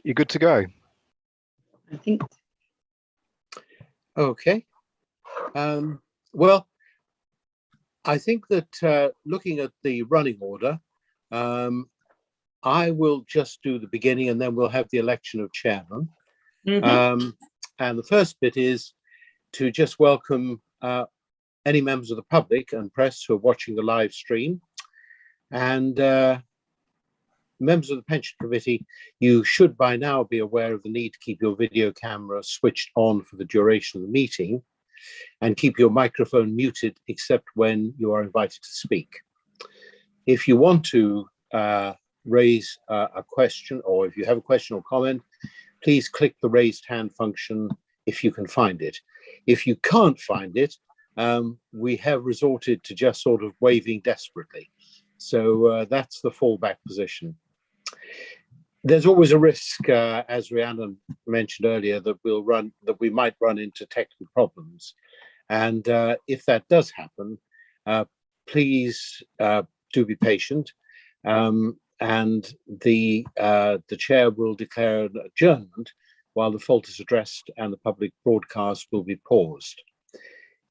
You're good to go. I think. Okay. Well, I think that looking at the running order, I will just do the beginning and then we'll have the election of chairman. And the first bit is to just welcome any members of the public and press who are watching the live stream. And members of the pension committee, you should by now be aware of the need to keep your video camera switched on for the duration of the meeting and keep your microphone muted except when you are invited to speak. If you want to raise a question, or if you have a question or comment, please click the raised hand function if you can find it. If you can't find it, we have resorted to just sort of waving desperately. So that's the fallback position. There's always a risk, as Rhiannon mentioned earlier, that we might run into technical problems. And if that does happen, please do be patient. And the chair will declare an adjournment while the fault is addressed and the public broadcast will be paused.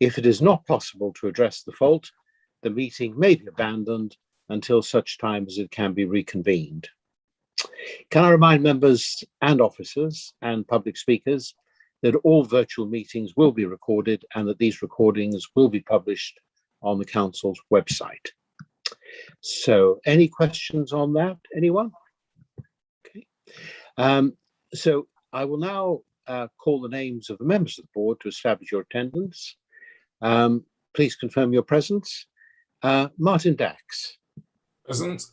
If it is not possible to address the fault, the meeting may be abandoned until such time as it can be reconvened. Can I remind members and officers and public speakers that all virtual meetings will be recorded and that these recordings will be published on the council's website. So any questions on that, anyone? Okay. So I will now call the names of the members of the board to establish your attendance. Please confirm your presence. Martin Dax. Present.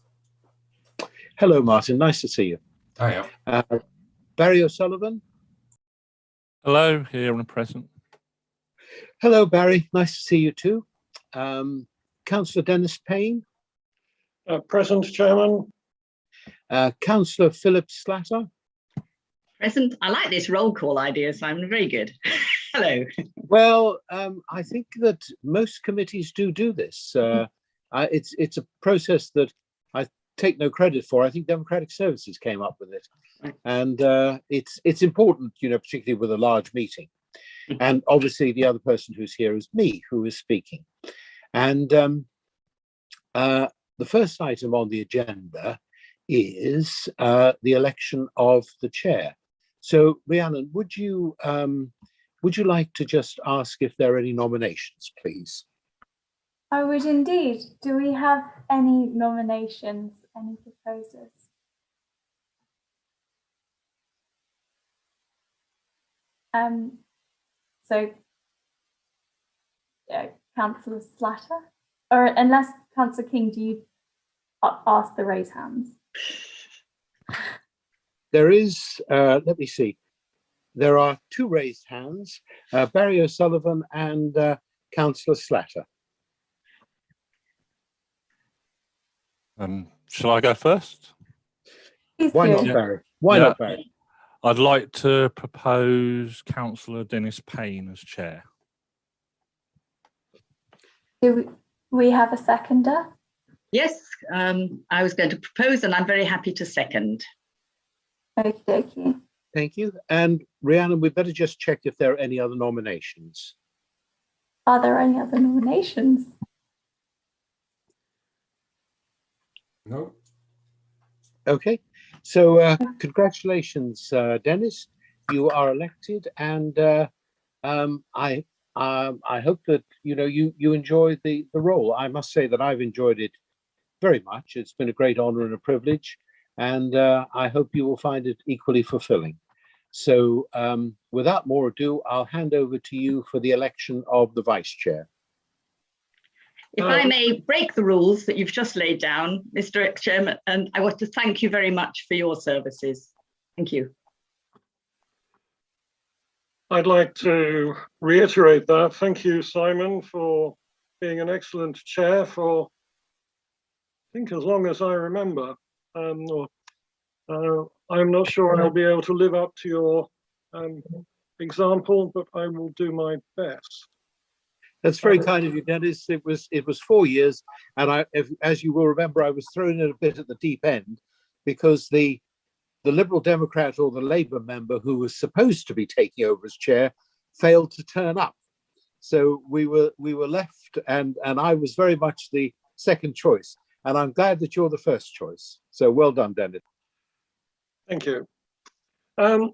Hello, Martin. Nice to see you. Hiya. Barry O'Sullivan. Hello, here and present. Hello, Barry. Nice to see you too. Councillor Dennis Payne. Present, Chairman. Councillor Philip Slatter. Present. I like this roll call idea, Simon. Very good. Hello. Well, I think that most committees do this. It's a process that I take no credit for. I think Democratic Services came up with it, and it's important, you know, particularly with a large meeting. And obviously, the other person who's here is me, who is speaking. And the first item on the agenda is the election of the chair. So, Rhiannon, would you like to just ask if there are any nominations, please? I would indeed. Do we have any nominations, any proposers? So, yeah, Councillor Slatter, or unless Councillor King, do you ask the raise hands? There is, let me see. There are two raised hands, Barry O'Sullivan and Councillor Slatter. Shall I go first? Why not, Barry? Why not, Barry? I'd like to propose Councillor Dennis Payne as chair. Do we have a seconder? Yes, I was going to propose and I'm very happy to second. Okie dokie. Thank you. And Rhiannon, we better just check if there are any other nominations. Are there any other nominations? No. Okay. So congratulations, Dennis. You are elected, and I hope that you enjoy the role. I must say that I've enjoyed it very much. It's been a great honour and a privilege, and I hope you will find it equally fulfilling. So without more ado, I'll hand over to you for the election of the vice chair. If I may break the rules that you've just laid down, Mr. Ex-Chairman, and I want to thank you very much for your services. Thank you. I'd like to reiterate that. Thank you, Simon, for being an excellent chair for, I think, as long as I remember. I'm not sure I'll be able to live up to your example, but I will do my best. That's very kind of you, Dennis. It was 4 years, and as you will remember, I was thrown in a bit at the deep end because the the Liberal Democrat or the Labour member who was supposed to be taking over as chair failed to turn up. So we were left, and I was very much the second choice. And I'm glad that you're the first choice. So well done, Dennis. Thank you. Are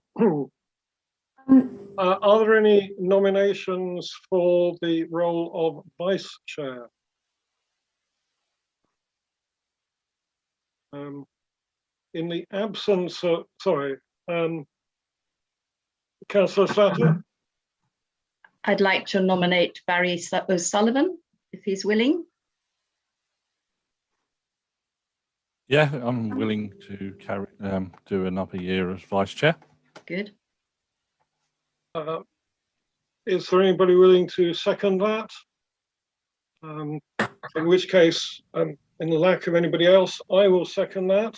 there any nominations for the role of vice chair? In the absence of, Councillor Slatter? I'd like to nominate Barry O'Sullivan, if he's willing. Yeah, I'm willing to do another year as vice chair. Good. Is there anybody willing to second that? In which case, in the lack of anybody else, I will second that.